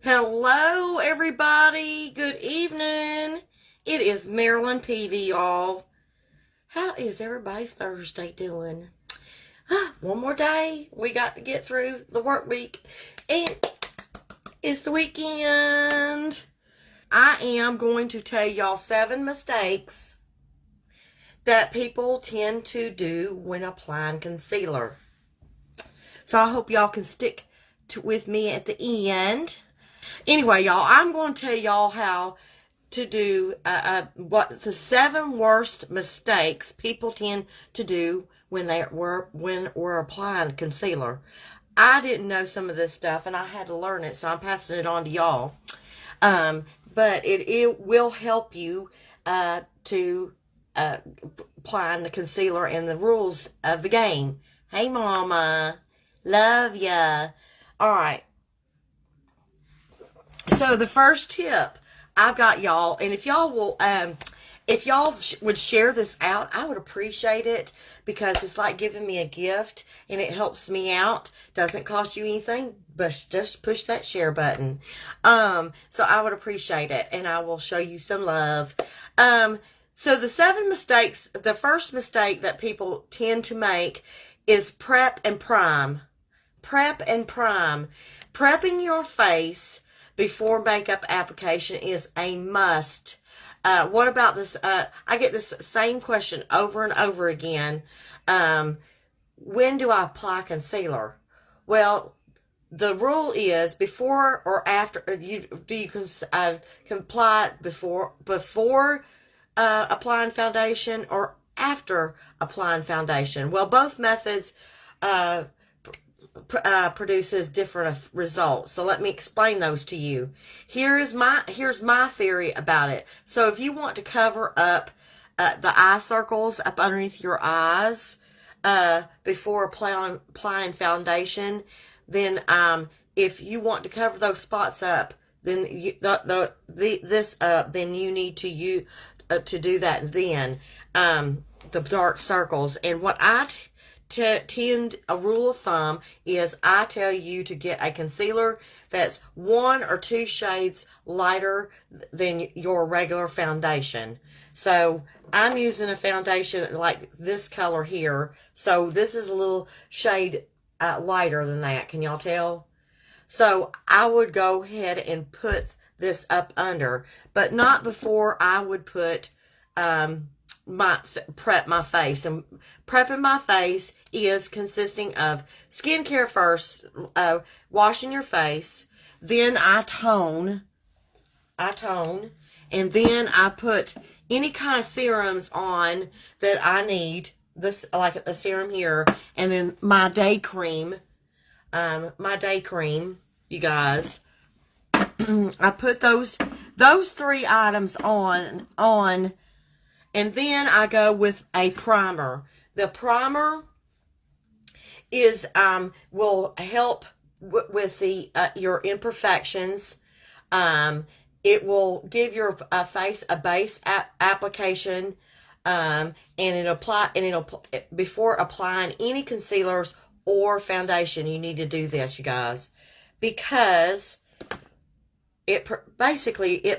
Hello, everybody. Good evening. It is Marilyn Peavy, y'all. How is everybody's Thursday doing? One more day. We got to get through the work week, and it's the weekend. I am going to tell y'all 7 mistakes that people tend to do when applying concealer. So I hope y'all can stick with me at the end. Anyway, y'all, I'm going to tell y'all how to do what the 7 worst mistakes people tend to do when we're applying concealer. I didn't know some of this stuff, and I had to learn it, so I'm passing it on to y'all. But it will help you to applying the concealer and the rules of the game. Hey, Mama, love ya. All right. So the first tip I've got, y'all, and if y'all will, if y'all would share this out, I would appreciate it, because it's like giving me a gift and it helps me out. Doesn't cost you anything, but just push that share button. So I would appreciate it, and I will show you some love. So the 7 mistakes, the first mistake that people tend to make is prep and prime. Prep and prime. Prepping your face before makeup application is a must. What about this? I get this same question over and over again. When do I apply concealer? Well, the rule is before or after. You can apply before applying foundation, or after applying foundation. Well, both methods produces different results. So let me explain those to you. Here's my theory about it. So if you want to cover up the eye circles up underneath your eyes before applying foundation, then if you want to cover those spots up, then then you need to do that. Then the dark circles. And what I tend, a rule of thumb is, I tell you to get a concealer that's 1 or 2 shades lighter than your regular foundation. So I'm using a foundation like this color here. So this is a little shade lighter than that. Can y'all tell? So I would go ahead and put this up under, but not before I would put prep my face. And prepping my face is consisting of skincare first, washing your face, then I tone, and then I put any kind of serums on that I need. This, like a serum here, and then my day cream. You guys. I put those 3 items on, and then I go with a primer. The primer is will help with the your imperfections. It will give your face a base application, and it'll before applying any concealers or foundation. You need to do this, you guys, because it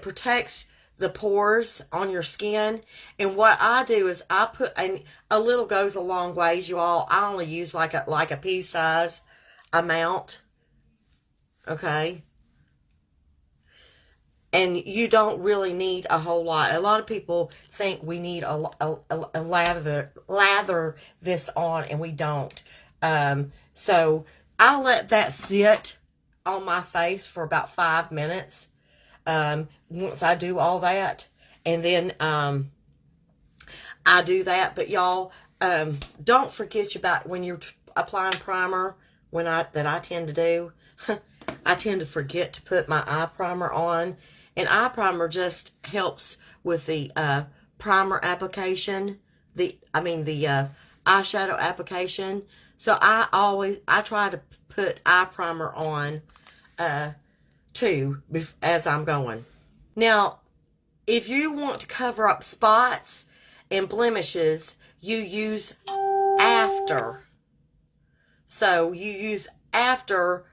protects the pores on your skin. And what I do is I put a little goes a long ways, you all. I only use like a pea size amount. Okay. And you don't really need a whole lot. A lot of people think we need a lather this on, and we don't. So I'll let that sit on my face for about 5 minutes. Once I do all that, and then I do that. But y'all, don't forget about when you're applying primer. That I tend to do, I tend to forget to put my eye primer on, and eye primer just helps with the primer application. The eyeshadow application. So I try to put eye primer on too as I'm going. Now, if you want to cover up spots and blemishes, you use after. So you use after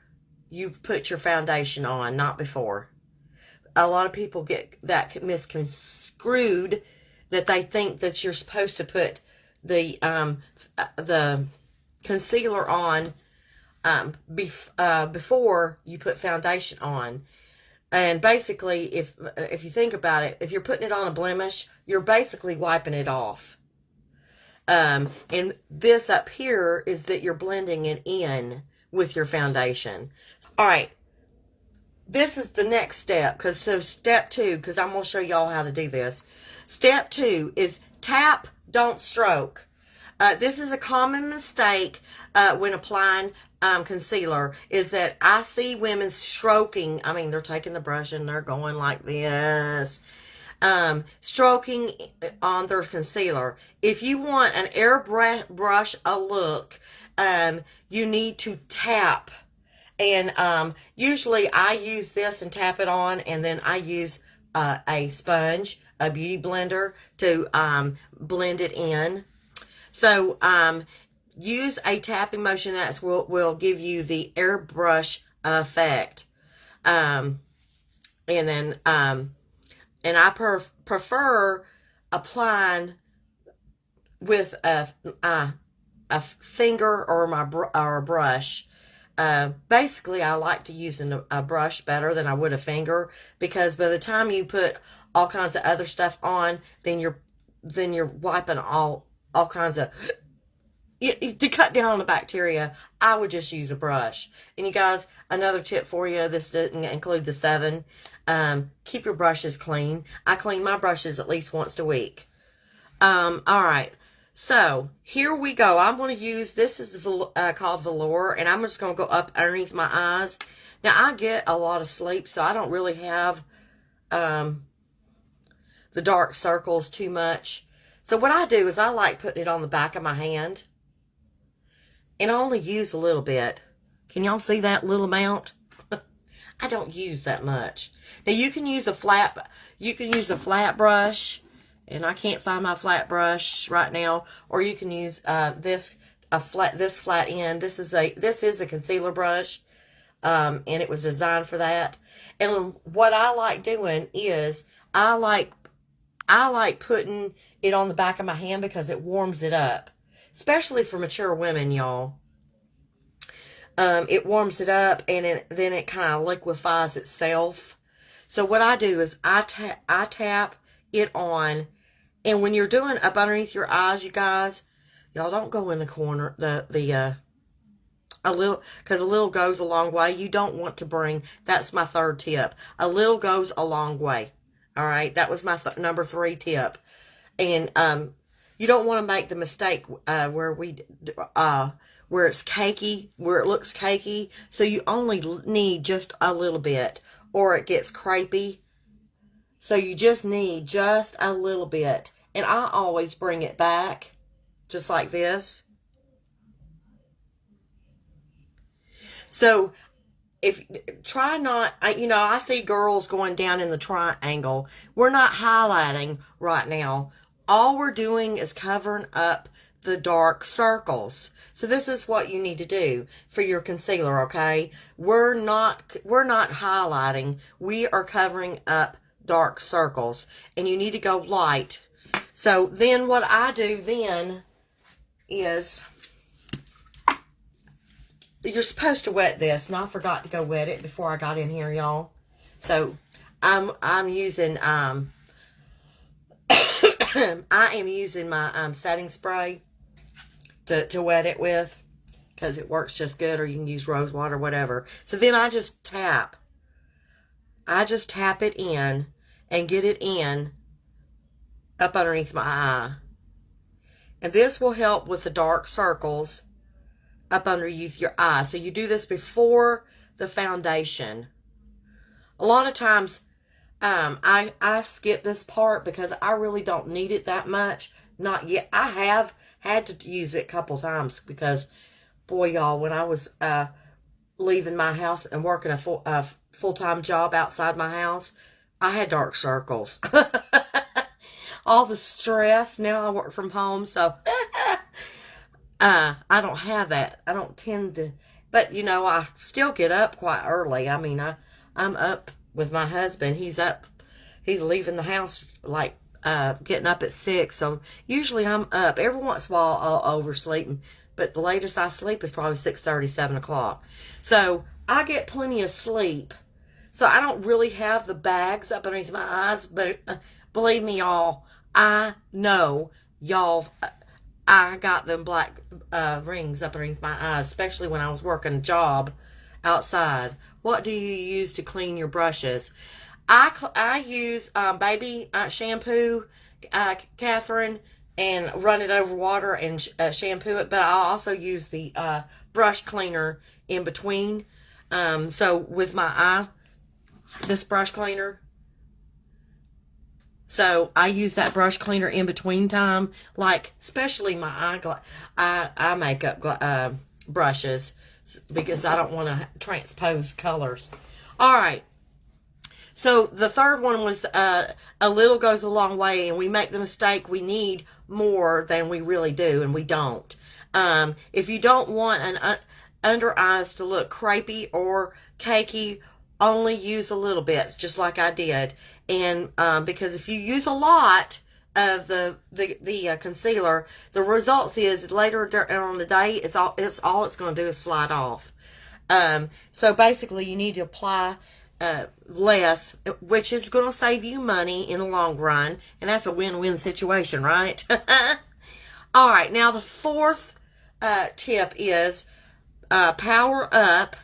you put your foundation on, not before. A lot of people get that misconstrued, that they think that you're supposed to put the concealer on before you put foundation on. And basically, if you think about it, if you're putting it on a blemish, you're basically wiping it off. And this up here is that you're blending it in with your foundation. All right. This is the next step. So step 2, because I'm going to show y'all how to do this. Step 2 is tap, don't stroke. This is a common mistake when applying concealer, is that I see women stroking. I mean, they're taking the brush and they're going like this. Stroking on their concealer. If you want an airbrush look, you need to tap. And usually I use this and tap it on, and then I use a sponge, a beauty blender, to blend it in. So use a tapping motion that will give you the airbrush effect. And I prefer applying with a finger or a brush. Basically, I like to use a brush better than I would a finger, because by the time you put all kinds of other stuff on, then you're wiping all kinds of. To cut down on the bacteria, I would just use a brush. And you guys, another tip for you, this didn't include the 7. Keep your brushes clean. I clean my brushes at least once a week. All right. So here we go. I'm going to use, this is called velour, and I'm just going to go up underneath my eyes. Now, I get a lot of sleep, so I don't really have the dark circles too much. So what I do is I like putting it on the back of my hand. And I only use a little bit. Can y'all see that little amount? I don't use that much. Now you can use a flat brush, and I can't find my flat brush right now. Or you can use this flat end. This is a concealer brush, and it was designed for that. And what I like doing is I like putting it on the back of my hand, because it warms it up. Especially for mature women, y'all. It warms it up, and then it kind of liquefies itself. So what I do is I tap it on. And when you're doing up underneath your eyes, you guys, y'all don't go in the corner, a little, because a little goes a long way. You don't want to bring, that's my 3rd tip. A little goes a long way. All right, that was my number 3 tip. And you don't want to make the mistake where it's cakey, where it looks cakey. So you only need just a little bit, or it gets crepey. So you just need just a little bit. And I always bring it back, just like this. So I see girls going down in the triangle. We're not highlighting right now. All we're doing is covering up the dark circles. So this is what you need to do for your concealer, okay? We're not highlighting. We are covering up dark circles. And you need to go light. So then what I do then is, you're supposed to wet this, and I forgot to go wet it before I got in here, y'all. So I'm using I am using my setting spray to wet it with, because it works just good, or you can use rose water, whatever. So then I just tap it in and get it in up underneath my eye. And this will help with the dark circles up underneath your eye. So you do this before the foundation. A lot of times I skip this part because I really don't need it that much. Not yet. I have had to use it a couple times because, boy, y'all, when I was leaving my house and working a full-time job outside my house, I had dark circles. All the stress. Now I work from home, so I don't have that. I don't tend to But, you know, I still get up quite early. I mean, I'm up with my husband. He's up. He's leaving the house, like, getting up at 6. So, usually I'm up. Every once in a while, I'll oversleep. But the latest I sleep is probably 6:30, 7 o'clock. So, I get plenty of sleep. So, I don't really have the bags up underneath my eyes. But believe me, y'all, I know y'all... I got them black rings up underneath my eyes, especially when I was working a job outside. What do you use to clean your brushes? I use baby shampoo, Catherine, and run it over water and shampoo it. But I also use the brush cleaner in between. So with my this brush cleaner. So I use that brush cleaner in between time, like especially my eye makeup brushes, because I don't want to transpose colors. All right. So the third one was a little goes a long way, and we make the mistake we need more than we really do, and we don't. If you don't want an under eyes to look crepey or cakey, only use a little bit, just like I did. And because if you use a lot of the concealer, the results is later on the day, it's all it's going to do is slide off. So basically, you need to apply less, which is going to save you money in the long run, and that's a win-win situation, right? All right, now the fourth tip is power up.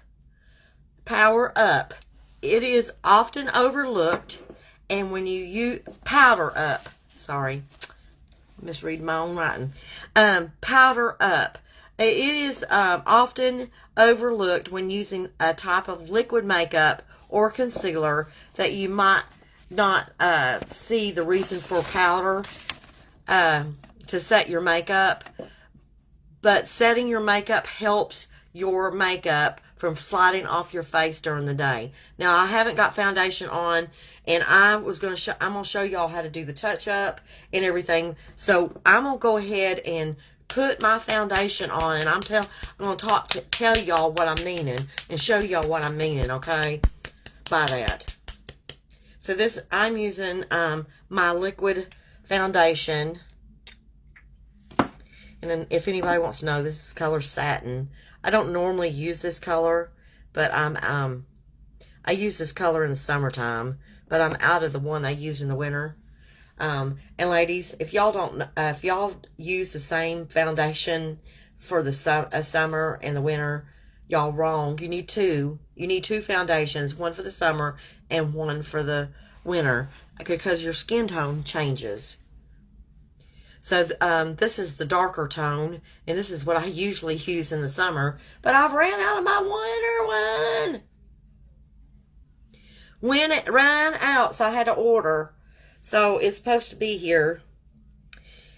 Power up. It is often overlooked, and when you use powder up, sorry, misreading my own writing. Powder up. It is often overlooked when using a type of liquid makeup or concealer that you might not see the reason for powder to set your makeup. But setting your makeup helps your makeup from sliding off your face during the day. Now, I haven't got foundation on, and I'm going to show y'all how to do the touch up and everything. So I'm going to go ahead and put my foundation on, and I'm going to tell y'all what I'm meaning and show y'all what I'm meaning, okay, by that. So I'm using my liquid foundation. And then if anybody wants to know, this is color Satin. I don't normally use this color, but I use this color in the summertime, but I'm out of the one I use in the winter. And ladies, if y'all use the same foundation for the summer and the winter, y'all wrong. You need two. You need two foundations, one for the summer and one for the winter, because your skin tone changes. So this is the darker tone, and this is what I usually use in the summer. But I've ran out of my winter one. When it ran out, so I had to order. So it's supposed to be here.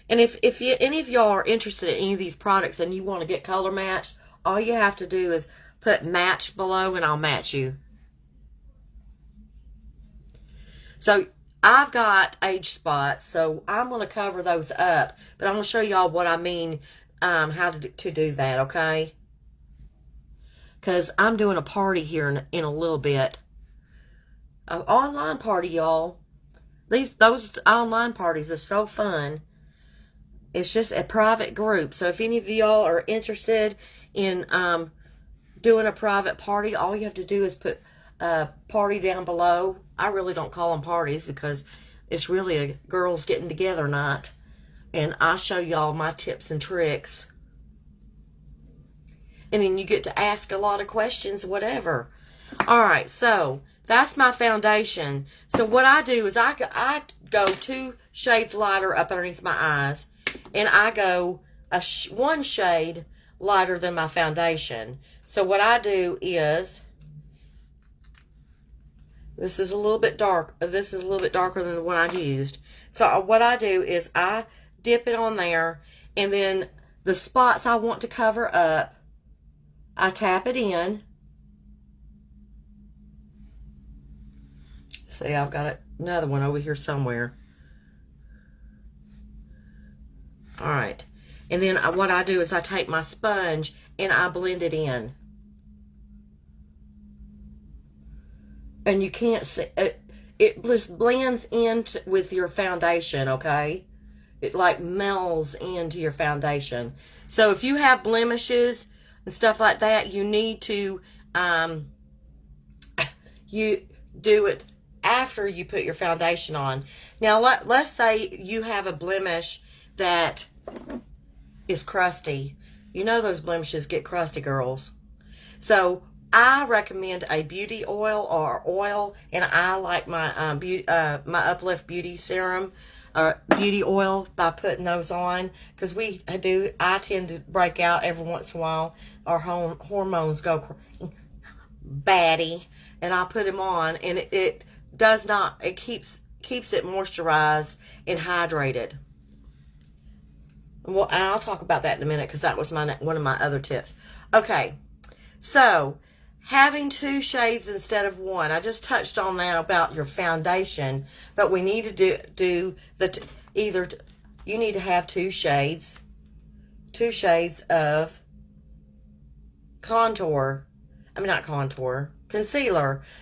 And if any of y'all are interested in any of these products and you want to get color matched, all you have to do is put match below, and I'll match you. So I've got age spots, so I'm going to cover those up. But I'm going to show y'all what I mean, how to do that, okay? Because I'm doing a party here in a little bit. An online party, y'all. Those online parties are so fun. It's just a private group. So if any of y'all are interested in doing a private party, all you have to do is put party down below. I really don't call them parties because it's really a girls getting together night. And I'll show y'all my tips and tricks. And then you get to ask a lot of questions, whatever. All right, so that's my foundation. So what I do is I go 2 shades lighter up underneath my eyes. And I go one shade lighter than my foundation. So what I do is... This is a little bit dark. This is a little bit darker than the one I used. So what I do is I dip it on there, and then the spots I want to cover up, I tap it in. See, I've got another one over here somewhere. All right. And then what I do is I take my sponge and I blend it in. and you can't see it just blends in with your foundation, okay? It like melds into your foundation. So if you have blemishes and stuff like that, you need to you do it after you put your foundation on. Now let's say you have a blemish that is crusty. You know those blemishes get crusty, girls. So I recommend a beauty oil or oil, and I like my my Uplift Beauty Serum or beauty oil by putting those on, because I tend to break out every once in a while. Our hormones go batty, and I put them on, and it does not. It keeps it moisturized and hydrated. Well, and I'll talk about that in a minute, because that was one of my other tips. Okay, so having 2 shades instead of 1. I just touched on that about your foundation, but we need to you need to have 2 shades of concealer,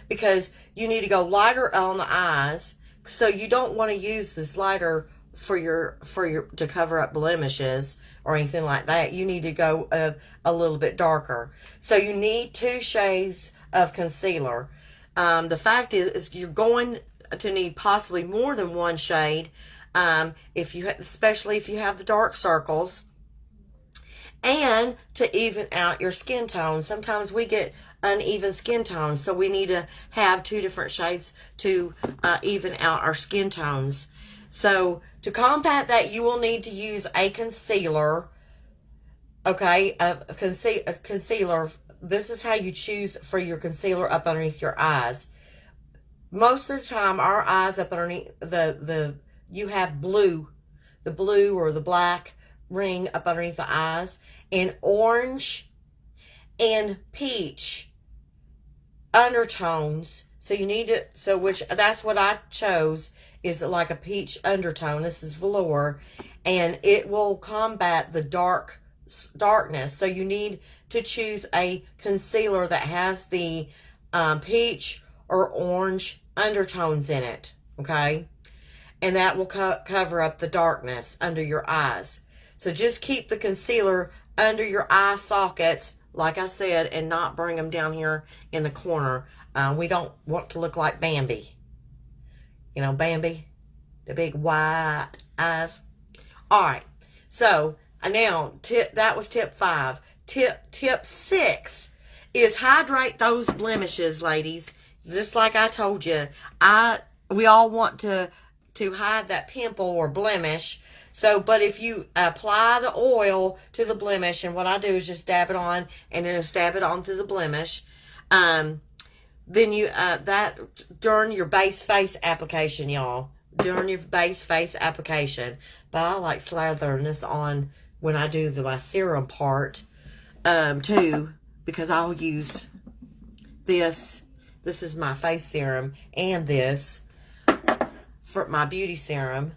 because you need to go lighter on the eyes. So you don't want to use this lighter to cover up blemishes or anything like that. You need to go a little bit darker. So you need 2 shades of concealer. The fact is you're going to need possibly more than 1 shade, especially if you have the dark circles, and to even out your skin tone. Sometimes we get uneven skin tones, so we need to have 2 different shades to even out our skin tones. So to combat that, you will need to use a concealer. Okay, a concealer. This is how you choose for your concealer up underneath your eyes. Most of the time, our eyes up underneath you have blue, the blue or the black ring up underneath the eyes, and orange and peach undertones. So you need to, that's what I chose, is like a peach undertone. This is velour, and it will combat the darkness. So you need to choose a concealer that has the peach or orange undertones in it, okay? And that will cover up the darkness under your eyes. So just keep the concealer under your eye sockets, like I said, and not bring them down here in the corner. We don't want to look like Bambi. You know, Bambi, the big wide eyes. All right, so now that was tip 5. Tip 6 is hydrate those blemishes, ladies. Just like I told you, we all want to hide that pimple or blemish. So, but if you apply the oil to the blemish, and what I do is just dab it on, and then stab it onto the blemish, then you that during your base face application, y'all. During your base face application. But I like slathering this on when I do my serum part too, because I'll use this. This is my face serum, and this for my beauty serum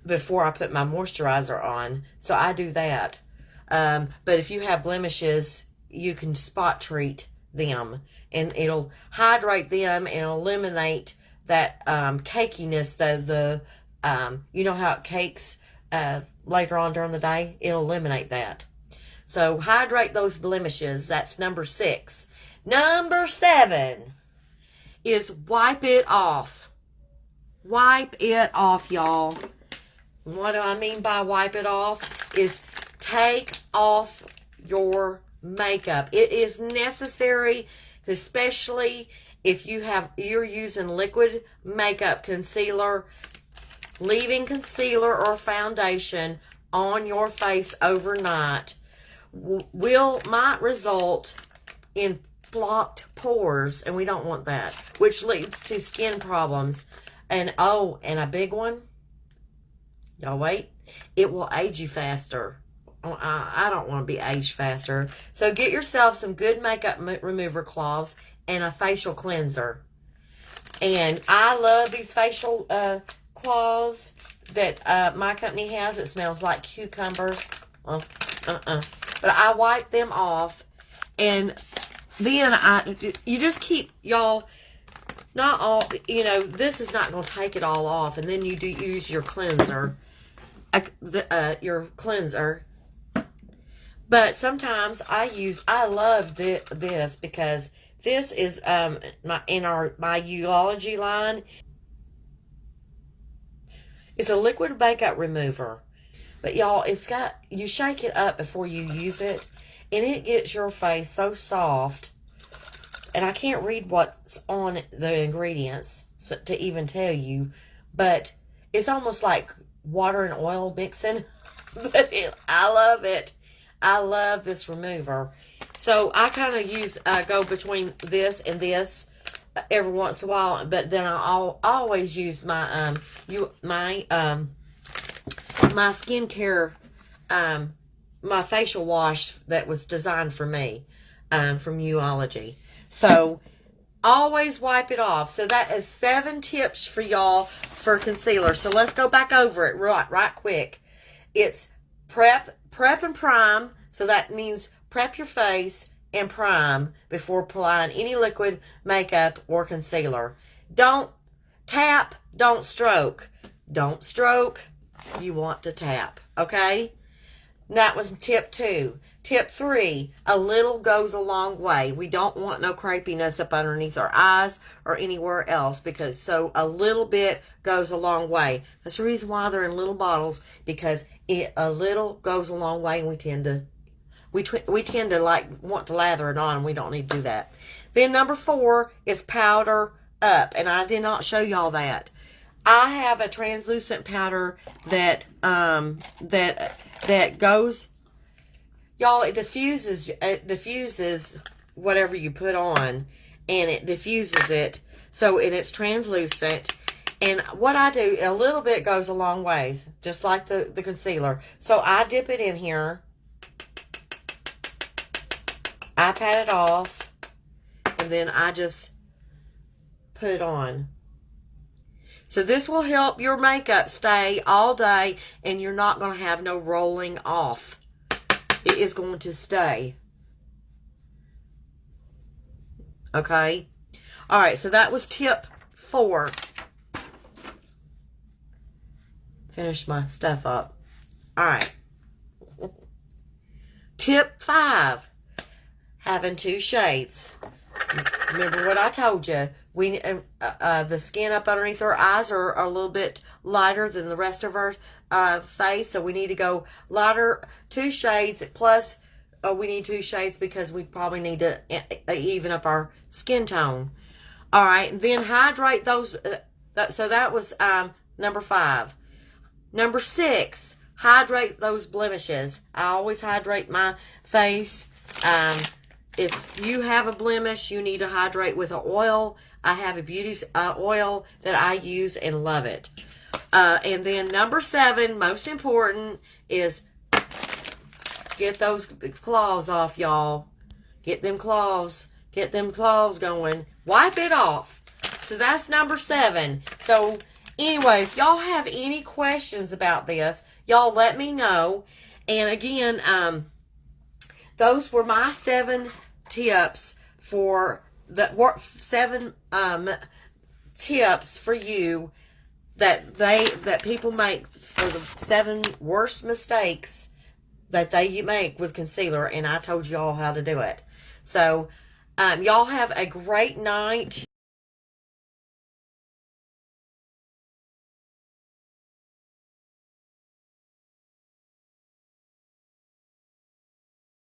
before I put my moisturizer on. So I do that. But if you have blemishes, you can spot treat them, and it'll hydrate them and eliminate that cakiness, you know how it cakes later on during the day? It'll eliminate that. So hydrate those blemishes. That's number 6. Number 7 is wipe it off. Wipe it off, y'all. What do I mean by wipe it off? Is take off your makeup. It is necessary, especially if you're using liquid makeup concealer. Leaving concealer or foundation on your face overnight might result in blocked pores, and we don't want that, which leads to skin problems. And a big one, y'all wait, it will age you faster. I don't want to be aged faster. So get yourself some good makeup remover cloths and a facial cleanser. And I love these facial cloths that my company has. It smells like cucumbers. But I wipe them off, and then you just keep, y'all, not all, this is not going to take it all off. And then you do use your cleanser, your cleanser. But sometimes I love this because this is my Uology line. It's a liquid makeup remover. But y'all, you shake it up before you use it, and it gets your face so soft. And I can't read what's on the ingredients to even tell you, but it's almost like water and oil mixing. But I love it. I love this remover. So I kind of go between this and this every once in a while, but then I always use my my skincare, my facial wash that was designed for me, from Uology. So always wipe it off. So that is 7 tips for y'all for concealer. So let's go back over it right quick. It's prep and prime. So that means prep your face and prime before applying any liquid makeup or concealer. Don't tap, don't stroke. Don't stroke, you want to tap, okay? That was tip 2. Tip 3, a little goes a long way. We don't want no crepiness up underneath our eyes or anywhere else, because so a little bit goes a long way. That's the reason why they're in little bottles, because a little goes a long way, and we tend to like want to lather it on. We don't need to do that. Then number 4 is powder up, and I did not show y'all that. I have a translucent powder that that goes, y'all, it diffuses whatever you put on, and it diffuses it, so it's translucent. And what I do, a little bit goes a long ways, just like the concealer. So I dip it in here, I pat it off, and then I just put it on. So this will help your makeup stay all day, and you're not going to have no rolling off. It is going to stay. Okay? All right, so that was tip 4. Finish my stuff up. All right. Tip 5. Having 2 shades. Remember what I told you. We the skin up underneath our eyes are a little bit lighter than the rest of our face, so we need to go lighter, 2 shades. Plus, we need 2 shades because we probably need to even up our skin tone. All right, and then hydrate those. So that was number 5. Number 6, hydrate those blemishes. I always hydrate my face. If you have a blemish, you need to hydrate with an oil. I have a beauty oil that I use and love it. And then number 7, most important, is get those claws off, y'all. Get them claws going. Wipe it off. So that's number 7. So anyway, if y'all have any questions about this, y'all let me know. And again, those were my 7 tips for the 7 tips for you that people make for the 7 worst mistakes that they make with concealer, and I told y'all how to do it. So y'all have a great night.